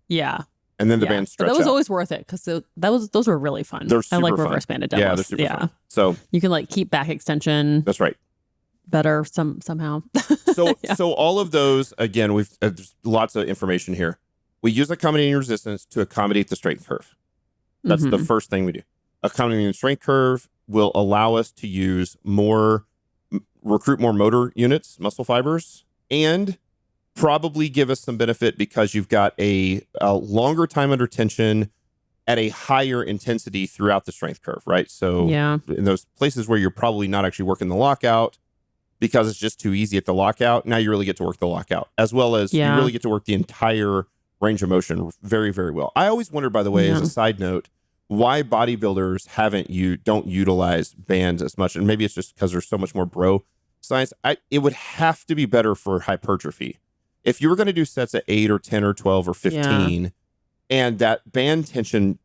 Yeah. And then the bands stretch out. That was always worth it because those were really fun. They're super I like fun. reverse banded deadlifts. Yeah, they're super fun. So you can like keep back extension. That's right. Better somehow. So all of those, again, there's lots of information here. We use accommodating resistance to accommodate the strength curve. That's the first thing we do. Accommodating the strength curve will allow us to recruit more motor units, muscle fibers, and probably give us some benefit because you've got a longer time under tension at a higher intensity throughout the strength curve, right? So in those places where you're probably not actually working the lockout because it's just too easy at the lockout, now you really get to work the lockout, as well as you really get to work the entire range of motion very, very well. I always wondered, by the way, as a side note, why bodybuilders don't utilize bands as much. And maybe it's just because there's so much more bro science. It would have to be better for hypertrophy. If you were going to do sets at 8 or 10 or 12 or 15 and that band tension,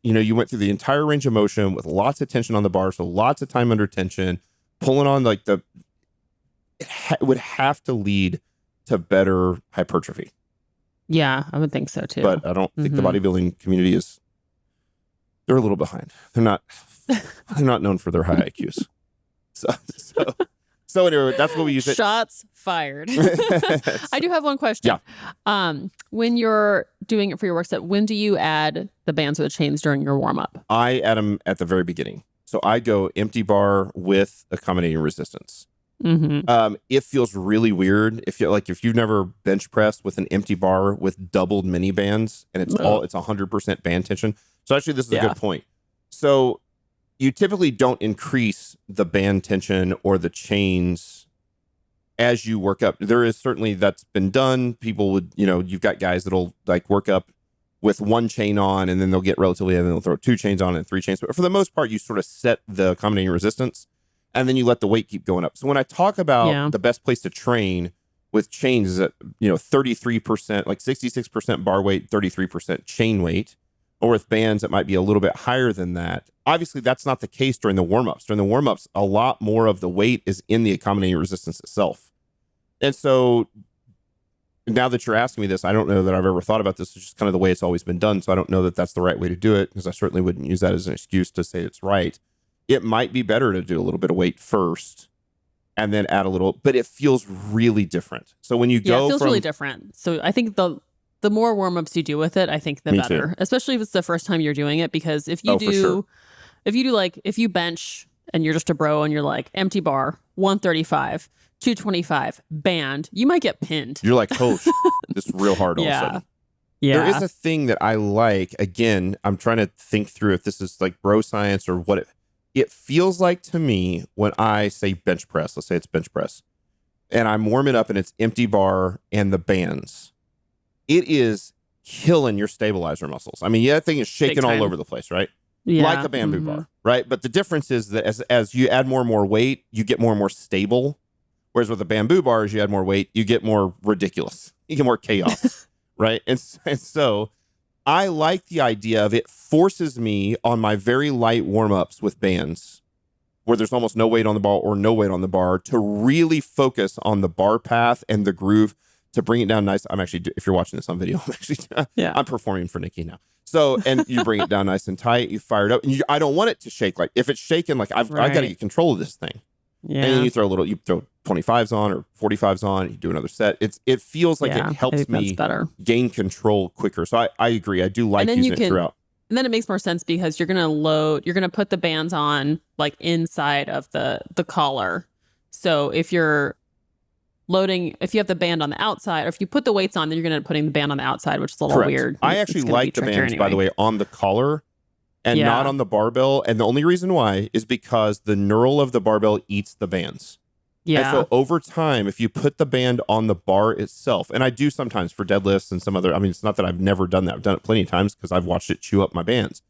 you went through the entire range of motion with lots of tension on the bar. So lots of time under tension, pulling on like it would have to lead to better hypertrophy. Yeah, I would think so too. But I don't think the bodybuilding community they're a little behind. They're not known for their high IQs. So anyway, that's what we use it. Shots fired. I do have one question. Yeah. When you're doing it for your work set, when do you add the bands or the chains during your warm up? I add them at the very beginning. So I go empty bar with accommodating resistance. It feels really weird if you've never bench pressed with an empty bar with doubled mini bands and it's 100% band tension. So actually this is a good point. So you typically don't increase the band tension or the chains as you work up. There is certainly that's been done. People would, you've got guys that'll like work up with one chain on and then they'll get relatively heavy and they'll throw 2 chains on and 3 chains. But for the most part, you sort of set the accommodating resistance and then you let the weight keep going up. So when I talk about the best place to train with chains is at, 33%, like 66% bar weight, 33% chain weight, or with bands, it might be a little bit higher than that. Obviously, that's not the case during the warm-ups. During the warm-ups, a lot more of the weight is in the accommodating resistance itself. And so now that you're asking me this, I don't know that I've ever thought about this. It's just kind of the way it's always been done. So I don't know that that's the right way to do it because I certainly wouldn't use that as an excuse to say it's right. It might be better to do a little bit of weight first and then add a little, but it feels really different. So when you go it feels really different. So I think the more warm-ups you do with it, I think the better, too. Especially if it's the first time you're doing it, because if you bench and you're just a bro and you're like empty bar, 135, 225 band, you might get pinned. You're like, coach, this is real hard all of a sudden. Yeah. There is a thing that I like. Again, I'm trying to think through if this is like bro science or what it feels like to me when I say bench press. Let's say it's bench press and I'm warming up and it's empty bar and the bands. It is killing your stabilizer muscles. I mean, that thing is shaking all over the place, right? Yeah. Like a bamboo bar, right? But the difference is that as you add more and more weight, you get more and more stable. Whereas with the bamboo bar, as you add more weight, you get more ridiculous. You get more chaos, right? And so I like the idea of it forces me on my very light warm-ups with bands where there's almost no weight on the bar or no weight on the bar to really focus on the bar path and the groove to bring it down nice. I'm actually, if you're watching this on video, I'm performing for Nikki now. So, and you bring it down nice and tight, you fire it up, and I don't want it to shake. Like if it's shaking, like I got to get control of this thing. Yeah. And then you throw 25s on or 45s on, you do another set. it feels like it helps me gain control quicker. So I agree. I do like using it throughout. And then it makes more sense because you're going to put the bands on like inside of the collar. So if you're loading, if you have the band on the outside, or if you put the weights on, then you're going to end up putting the band on the outside, which is a little Correct. weird. I actually like the bands, by the way, on the collar and not on the barbell. And the only reason why is because the knurl of the barbell eats the bands. Yeah. And so over time, if you put the band on the bar itself, and I do sometimes for deadlifts and some other, I mean, it's not that I've never done that. I've done it plenty of times because I've watched it chew up my bands.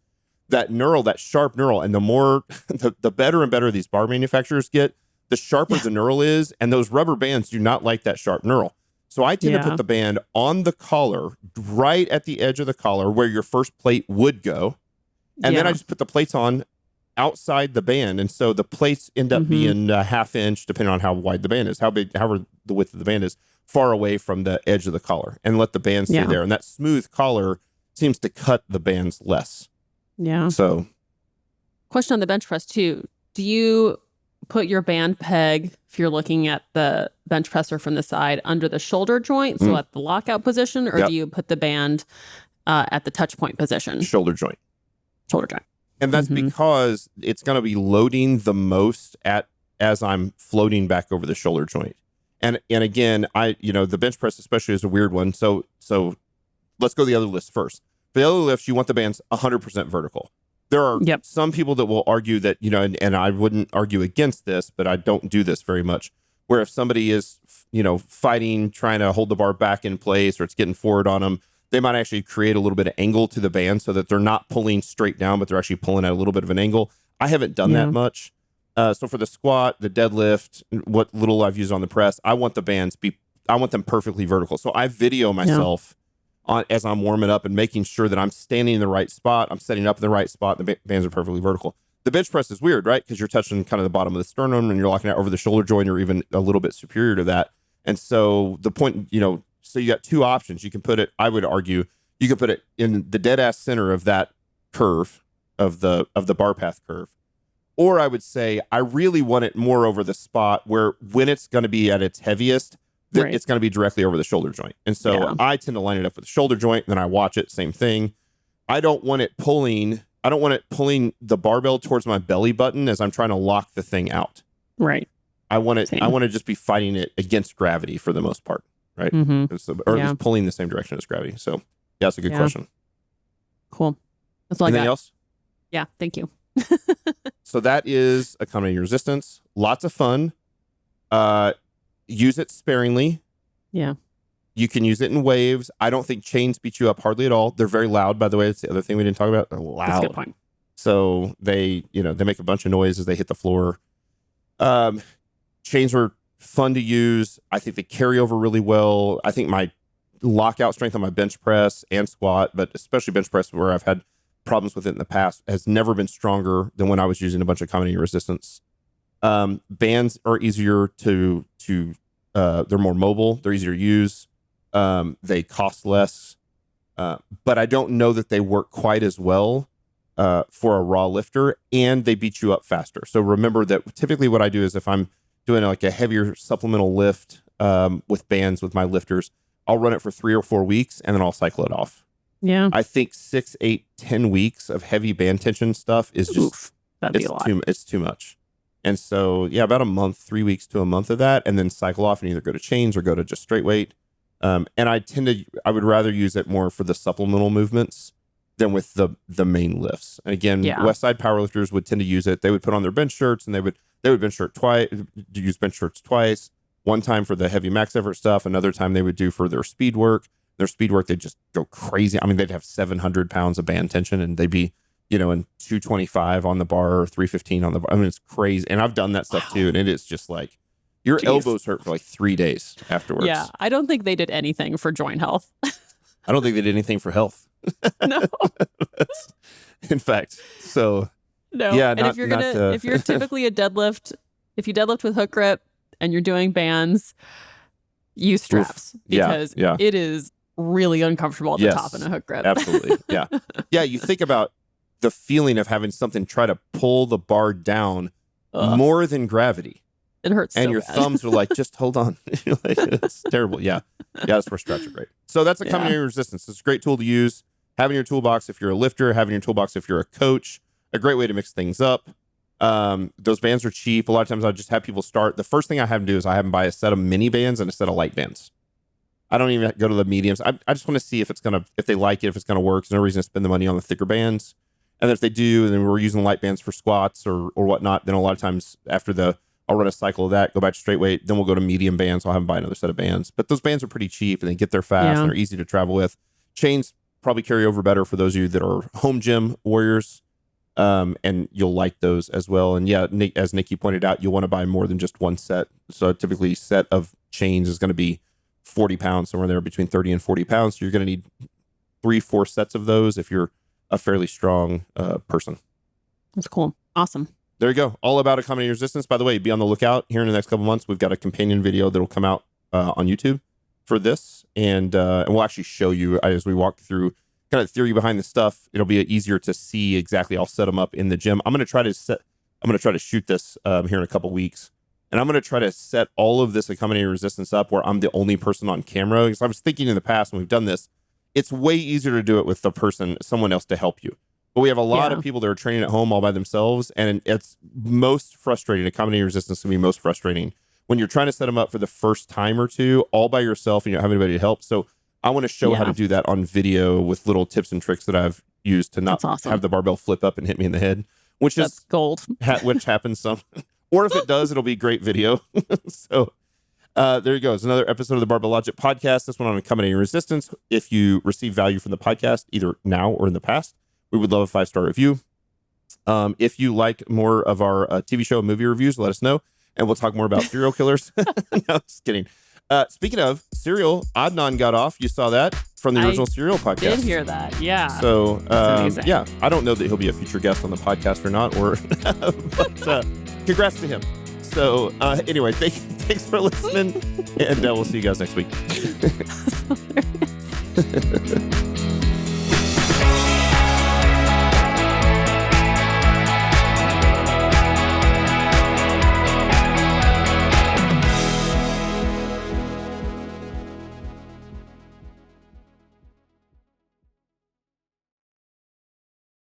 That knurl, that sharp knurl, and the more, the better and better these bar manufacturers get, the sharper the knurl is. And those rubber bands do not like that sharp knurl. So I tend to put the band on the collar, right at the edge of the collar where your first plate would go. And then I just put the plates on outside the band. And so the plates end up being a half inch, depending on how wide the band is, however the width of the band is, far away from the edge of the collar, and let the band stay there. And that smooth collar seems to cut the bands less. Yeah. So, question on the bench press too. Do you put your band peg, if you're looking at the bench presser from the side, under the shoulder joint, so at the lockout position, or do you put the band at the touch point position? Shoulder joint. Shoulder joint. And that's because it's going to be loading the most as I'm floating back over the shoulder joint. And again, the bench press especially is a weird one. So let's go to the other lifts first. For the other lifts, you want the bands 100% vertical. There are some people that will argue that, and I wouldn't argue against this, but I don't do this very much, where if somebody is, fighting, trying to hold the bar back in place, or it's getting forward on them, they might actually create a little bit of angle to the band so that they're not pulling straight down, but they're actually pulling at a little bit of an angle. I haven't done that much. So for the squat, the deadlift, what little I've used on the press, I want the bands I want them perfectly vertical. So I video myself as I'm warming up and making sure that I'm standing in the right spot. I'm setting up in the right spot. The bands are perfectly vertical. The bench press is weird, right? Because you're touching kind of the bottom of the sternum and you're locking out over the shoulder joint, or even a little bit superior to that. And so the point, so you got two options. You can put it, I would argue, you can put it in the dead ass center of that curve of the bar path curve. Or I would say, I really want it more over the spot where when it's going to be at its heaviest, it's going to be directly over the shoulder joint. And so I tend to line it up with the shoulder joint, and then I watch it, same thing. I don't want it pulling the barbell towards my belly button as I'm trying to lock the thing out. Right. I want to just be fighting it against gravity for the most part. Right. Or at least pulling the same direction as gravity. So yeah, that's a good question. Cool. That's all I got. Anything else? Yeah. Thank you. So that is accommodating resistance. Lots of fun. Use it sparingly. Yeah. You can use it in waves. I don't think chains beat you up hardly at all. They're very loud, by the way. That's the other thing we didn't talk about. They're loud. That's a good point. So they make a bunch of noise as they hit the floor. Chains are fun to use. I think they carry over really well. I think my lockout strength on my bench press and squat, but especially bench press, where I've had problems with it in the past, has never been stronger than when I was using a bunch of accommodating resistance. Bands are easier to they're more mobile. They're easier to use. They cost less, but I don't know that they work quite as well for a raw lifter, and they beat you up faster. So remember that typically what I do is if I'm doing like a heavier supplemental lift with bands with my lifters, I'll run it for 3 or 4 weeks and then I'll cycle it off. Yeah. I think 6, 8, 10 weeks of heavy band tension stuff is just, that'd be a lot. It's too much. And so, yeah, about a month, 3 weeks to a month of that, and then cycle off and either go to chains or go to just straight weight. And I would rather use it more for the supplemental movements than with the main lifts. And again, West Side powerlifters would tend to use it. They would put on their bench shirts and they would bench shirt twice, use bench shirts twice. One time for the heavy max effort stuff, another time they would do for their speed work. Their speed work, they'd just go crazy. I mean, they'd have 700 pounds of band tension and they'd be, in 225 on the bar or 315 on the bar. I mean, it's crazy. And I've done that stuff too. And it is just like, your elbows hurt for like 3 days afterwards. Yeah. I don't think they did anything for joint health. I don't think they did anything for health. No. In fact. So, no. Yeah. And if you're typically a deadlift, if you deadlift with hook grip and you're doing bands, use straps because it is really uncomfortable at the top in a hook grip. Absolutely. Yeah. Yeah. You think about the feeling of having something try to pull the bar down more than gravity. It hurts. And so your bad. thumbs are like, just hold on. It's terrible. Yeah. Yeah. That's where straps are great. So that's accommodating resistance. It's a great tool to use. Having your toolbox if you're a lifter, having your toolbox if you're a coach, a great way to mix things up. Those bands are cheap. A lot of times I just have people start. The first thing I have them do is I have them buy a set of mini bands and a set of light bands. I don't even go to the mediums. I just want to see if they like it, if it's gonna work. There's no reason to spend the money on the thicker bands. And if they do, then we're using light bands for squats or whatnot. Then a lot of times I'll run a cycle of that, go back to straight weight. Then we'll go to medium bands. I'll have them buy another set of bands. But those bands are pretty cheap and they get there fast and they're easy to travel with. Chains probably carry over better for those of you that are home gym warriors. And you'll like those as well. And yeah, as Nikki pointed out, you'll want to buy more than just one set. So typically a set of chains is going to be 40 pounds, somewhere there between 30 and 40 pounds. So you're going to need 3-4 sets of those if you're a fairly strong person. That's cool. Awesome. There you go. All about accommodating resistance. By the way, be on the lookout here in the next couple months. We've got a companion video that'll come out on YouTube for this. And we'll actually show you as we walk through kind of the theory behind the stuff. It'll be easier to see exactly. I'll set them up in the gym. I'm going to try to shoot this here in a couple weeks. And I'm going to try to set all of this accommodating resistance up where I'm the only person on camera. Because I was thinking in the past when we've done this, it's way easier to do it with someone else to help you. But we have a lot of people that are training at home all by themselves. And it's most frustrating. Accommodating resistance can be most frustrating when you're trying to set them up for the first time or two all by yourself and you don't have anybody to help. So I want to show how to do that on video with little tips and tricks that I've used to not have the barbell flip up and hit me in the head, which is gold. Which happens some. Or if it does, it'll be great video. So there you go. It's another episode of the Barbell Logic podcast. This one on accommodating resistance. If you receive value from the podcast, either now or in the past, we would love a 5-star review. If you like more of our TV show and movie reviews, let us know. And we'll talk more about serial killers. No, just kidding. Speaking of serial, Adnan got off. You saw that from the original Serial podcast. I did hear that. Yeah. So, yeah, I don't know that he'll be a future guest on the podcast or not, but congrats to him. So, anyway, thanks for listening, and we'll see you guys next week.